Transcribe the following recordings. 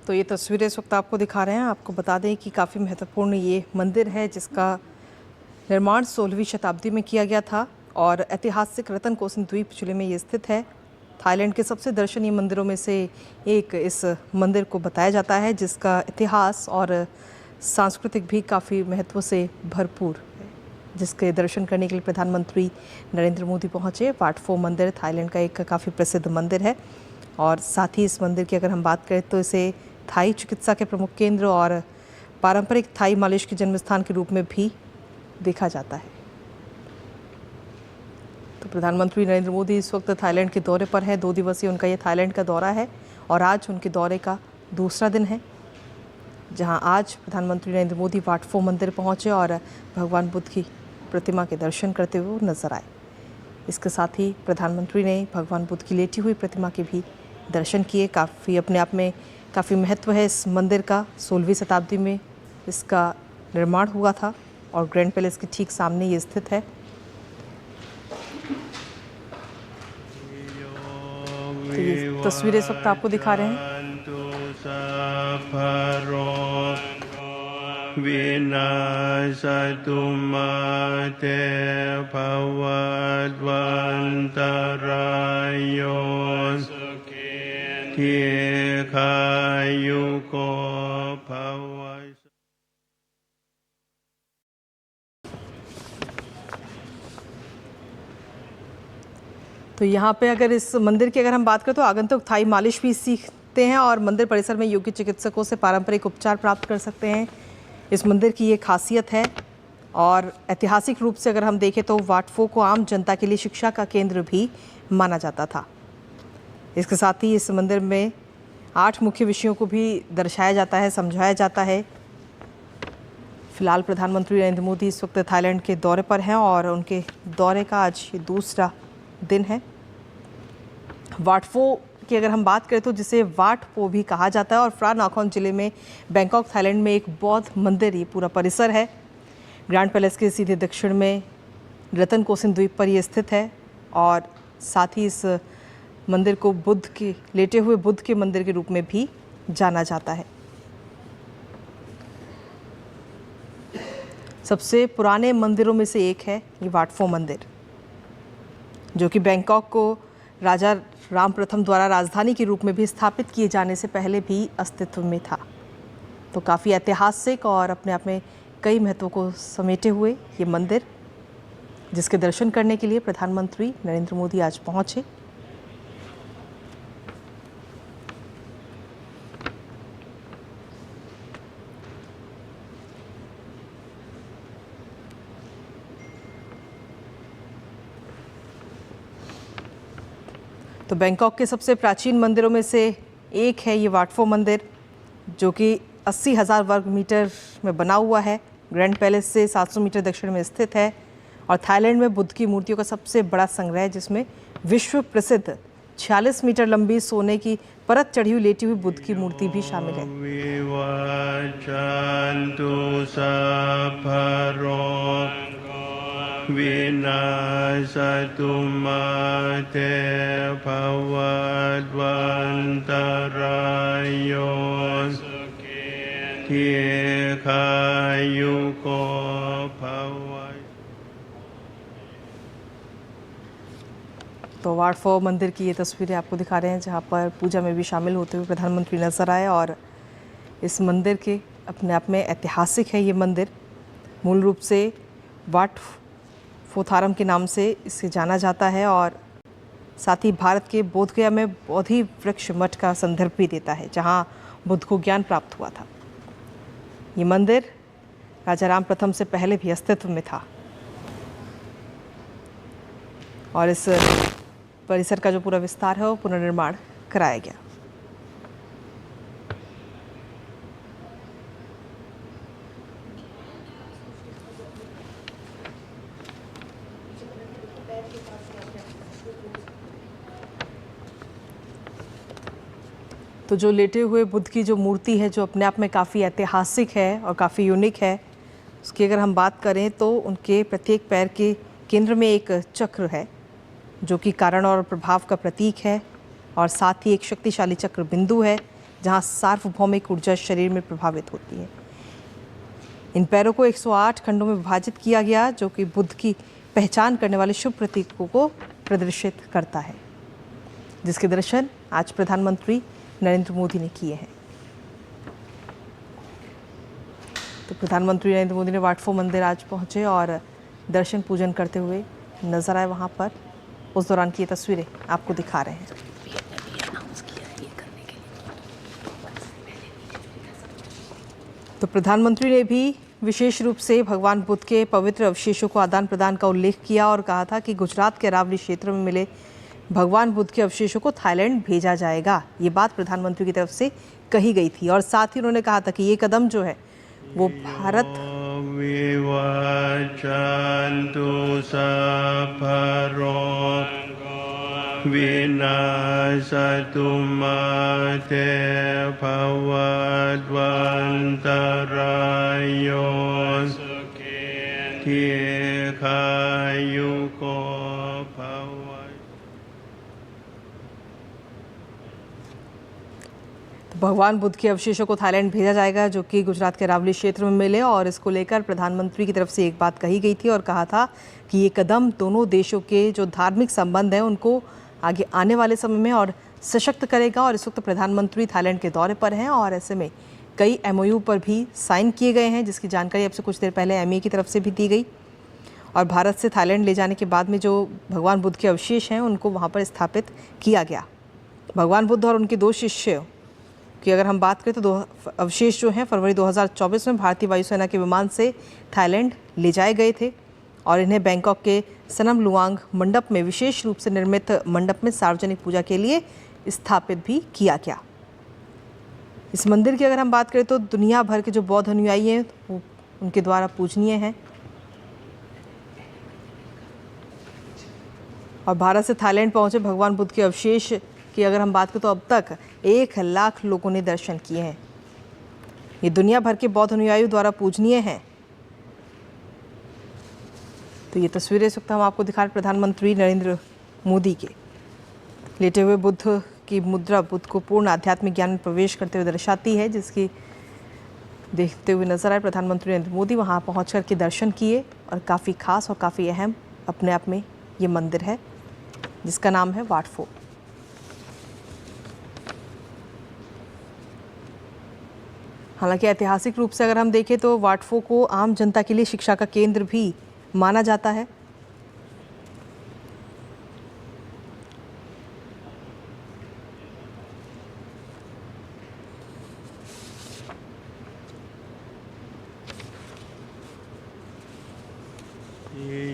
तो ये तस्वीरें इस वक्त आपको दिखा रहे हैं। आपको बता दें कि काफ़ी महत्वपूर्ण ये मंदिर है जिसका निर्माण 16वीं शताब्दी में किया गया था और ऐतिहासिक रतनकोसिन द्वीप जिले में ये स्थित है। थाईलैंड के सबसे दर्शनीय मंदिरों में से एक इस मंदिर को बताया जाता है, जिसका इतिहास और सांस्कृतिक भी काफ़ी महत्व से भरपूर है, जिसके दर्शन करने के लिए प्रधानमंत्री नरेंद्र मोदी पहुंचे। वाट फो मंदिर थाईलैंड का एक काफ़ी प्रसिद्ध मंदिर है और साथ ही इस मंदिर की अगर हम बात करें तो इसे थाई चिकित्सा के प्रमुख केंद्र और पारंपरिक थाई मालिश के जन्मस्थान के रूप में भी देखा जाता है। तो प्रधानमंत्री नरेंद्र मोदी इस वक्त थाईलैंड के दौरे पर है। 2 दिवसीय उनका ये थाईलैंड का दौरा है और आज उनके दौरे का दूसरा दिन है, जहां आज प्रधानमंत्री नरेंद्र मोदी वाट फो मंदिर पहुंचे और भगवान बुद्ध की प्रतिमा के दर्शन करते हुए नजर आए। इसके साथ ही प्रधानमंत्री ने भगवान बुद्ध की लेटी हुई प्रतिमा के भी दर्शन किए। काफ़ी अपने आप में काफ़ी महत्व है इस मंदिर का। 16वीं शताब्दी में इसका निर्माण हुआ था और ग्रैंड पैलेस के ठीक सामने ये स्थित है। तो ये तस्वीरें इस वक्त आपको दिखा रहे हैं। विनाशतु माते भवद्वन्तरायो दीर्घायुको भव। तो यहाँ पे अगर इस मंदिर की अगर हम बात करें तो आगंतुक थाई मालिश भी सीखते हैं और मंदिर परिसर में योग्य चिकित्सकों से पारंपरिक उपचार प्राप्त कर सकते हैं। इस मंदिर की ये खासियत है। और ऐतिहासिक रूप से अगर हम देखें तो वाट फो को आम जनता के लिए शिक्षा का केंद्र भी माना जाता था। इसके साथ ही इस मंदिर में 8 मुख्य विषयों को भी दर्शाया जाता है, समझाया जाता है। फिलहाल प्रधानमंत्री नरेंद्र मोदी इस वक्त थाईलैंड के दौरे पर हैं और उनके दौरे का आज ये दूसरा दिन है। वाट फो की अगर हम बात करें तो जिसे वाट पो भी कहा जाता है और फ्रा नाखोन जिले में बैंकॉक थाईलैंड में एक बौद्ध मंदिर ये पूरा परिसर है। ग्रैंड पैलेस के सीधे दक्षिण में रतनकोसिन द्वीप पर ये स्थित है और साथ ही इस मंदिर को बुद्ध के लेटे हुए बुद्ध के मंदिर के रूप में भी जाना जाता है। सबसे पुराने मंदिरों में से एक है ये वाट फो मंदिर, जो कि बैंकॉक को राजा राम प्रथम द्वारा राजधानी के रूप में भी स्थापित किए जाने से पहले भी अस्तित्व में था। तो काफ़ी ऐतिहासिक और अपने आप में कई महत्व को समेटे हुए ये मंदिर, जिसके दर्शन करने के लिए प्रधानमंत्री नरेंद्र मोदी आज पहुंचे। तो बैंकॉक के सबसे प्राचीन मंदिरों में से एक है ये वाट फो मंदिर, जो कि 80,000 वर्ग मीटर में बना हुआ है। ग्रैंड पैलेस से 700 मीटर दक्षिण में स्थित है और थाईलैंड में बुद्ध की मूर्तियों का सबसे बड़ा संग्रह है, जिसमें विश्व प्रसिद्ध 46 मीटर लंबी सोने की परत चढ़ी हुई लेटी हुई बुद्ध की मूर्ति भी शामिल है। विनाशतु माते भवद्वन्तरायो दीर्घायुको भव। तो वाट फो मंदिर की ये तस्वीरें आपको दिखा रहे हैं, जहां पर पूजा में भी शामिल होते हुए प्रधानमंत्री नजर आए। और इस मंदिर के अपने आप में ऐतिहासिक है ये मंदिर। मूल रूप से वाट फोथारम के नाम से इसे जाना जाता है और साथ ही भारत के बोधगया में बोधि वृक्ष मठ का संदर्भ भी देता है, जहां बुद्ध को ज्ञान प्राप्त हुआ था। ये मंदिर राजा राम प्रथम से पहले भी अस्तित्व में था और इस परिसर का जो पूरा विस्तार है वो पुनर्निर्माण कराया गया। तो जो लेटे हुए बुद्ध की जो मूर्ति है, जो अपने आप में काफ़ी ऐतिहासिक है और काफ़ी यूनिक है, उसकी अगर हम बात करें तो उनके प्रत्येक पैर के केंद्र में एक चक्र है जो कि कारण और प्रभाव का प्रतीक है, और साथ ही एक शक्तिशाली चक्र बिंदु है जहां सार्वभौमिक ऊर्जा शरीर में प्रभावित होती है। इन पैरों को 108 खंडों में विभाजित किया गया, जो कि बुद्ध की पहचान करने वाले शुभ प्रतीकों को प्रदर्शित करता है, जिसके दर्शन आज प्रधानमंत्री नरेंद्र मोदी ने किए हैं। तो प्रधानमंत्री नरेंद्र मोदी ने वाट फो मंदिर आज पहुंचे और दर्शन पूजन करते हुए नजर आए वहां पर। उस दौरान की ये तस्वीरें आपको दिखा रहे हैं। तो प्रधानमंत्री ने भी विशेष रूप से भगवान बुद्ध के पवित्र अवशेषों को आदान प्रदान का उल्लेख किया और कहा था कि गुजरात के अरावली क्षेत्र में मिले भगवान बुद्ध के अवशेषों को थाईलैंड भेजा जाएगा। ये बात प्रधानमंत्री की तरफ से कही गई थी और साथ ही उन्होंने कहा था कि ये कदम जो है वो भारत विनाशतु माते भवद्वन्तरायो दीर्घायुको भव। भगवान बुद्ध के अवशेषों को थाईलैंड भेजा जाएगा, जो कि गुजरात के अरावली क्षेत्र में मिले, और इसको लेकर प्रधानमंत्री की तरफ से एक बात कही गई थी और कहा था कि ये कदम दोनों देशों के जो धार्मिक संबंध हैं उनको आगे आने वाले समय में और सशक्त करेगा। और इस वक्त प्रधानमंत्री थाईलैंड के दौरे पर हैं और ऐसे में कई MOU पर भी साइन किए गए हैं, जिसकी जानकारी अब से कुछ देर पहले MA की तरफ से भी दी गई। और भारत से थाईलैंड ले जाने के बाद में जो भगवान बुद्ध के अवशेष हैं उनको वहाँ पर स्थापित किया गया। भगवान बुद्ध और उनके 2 शिष्य की अगर हम बात करें तो 2 अवशेष जो हैं फरवरी 2024 में भारतीय वायुसेना के विमान से थाईलैंड ले जाए गए थे और इन्हें बैंकॉक के सनम लुआंग मंडप में विशेष रूप से निर्मित मंडप में सार्वजनिक पूजा के लिए स्थापित भी किया गया। इस मंदिर की अगर हम बात करें तो दुनिया भर के जो बौद्ध अनुयायी हैं वो उनके द्वारा पूजनीय हैं और भारत से थाईलैंड पहुंचे भगवान बुद्ध के अवशेष की अगर हम बात करें तो अब तक 1 लाख लोगों ने दर्शन किए हैं। ये दुनिया भर के बौद्ध अनुयायियों द्वारा पूजनीय हैं। तो ये तस्वीरें इस वक्त हम आपको दिखा रहे प्रधानमंत्री नरेंद्र मोदी के लेटे हुए बुद्ध की मुद्रा बुद्ध को पूर्ण आध्यात्मिक ज्ञान में प्रवेश करते हुए दर्शाती है, जिसकी देखते हुए नजर आए प्रधानमंत्री नरेंद्र मोदी वहां पहुंच कर के दर्शन किए। और काफ़ी खास और काफ़ी अहम अपने आप में ये मंदिर है जिसका नाम है वाट फो। हालांकि ऐतिहासिक रूप से अगर हम देखें तो वाट फो को आम जनता के लिए शिक्षा का केंद्र भी माना जाता है।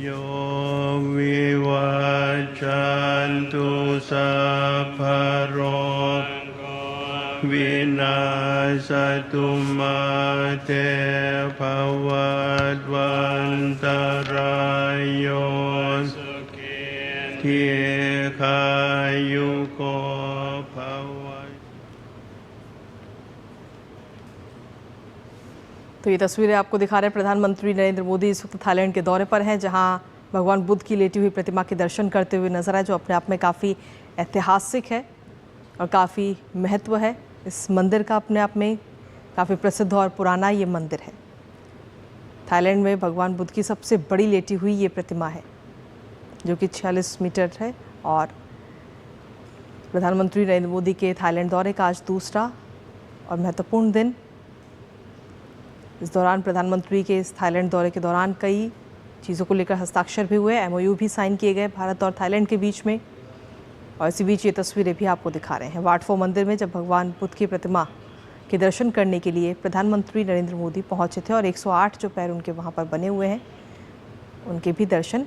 यो विवाचन्तु सफरो विनाशतु माते भवद्वन्तरायो दीर्घायुको भव। तो ये तस्वीरें आपको दिखा रहे हैं प्रधानमंत्री नरेंद्र मोदी इस वक्त थाईलैंड के दौरे पर हैं, जहां भगवान बुद्ध की लेटी हुई प्रतिमा के दर्शन करते हुए नजर आए, जो अपने आप में काफ़ी ऐतिहासिक है और काफ़ी महत्व है। इस मंदिर का अपने आप में काफ़ी प्रसिद्ध और पुराना ये मंदिर है। थाईलैंड में भगवान बुद्ध की सबसे बड़ी लेटी हुई ये प्रतिमा है, जो कि 46 मीटर है। और प्रधानमंत्री नरेंद्र मोदी के थाईलैंड दौरे का आज दूसरा और महत्वपूर्ण दिन। इस दौरान प्रधानमंत्री के इस थाईलैंड दौरे के दौरान कई चीज़ों को लेकर हस्ताक्षर भी हुए, MOU भी साइन किए गए भारत और थाईलैंड के बीच में। और इसी बीच ये तस्वीरें भी आपको दिखा रहे हैं वाट 4 मंदिर में जब भगवान बुद्ध की प्रतिमा के दर्शन करने के लिए प्रधानमंत्री नरेंद्र मोदी पहुंचे थे और 108 जो पैर उनके वहां पर बने हुए हैं उनके भी दर्शन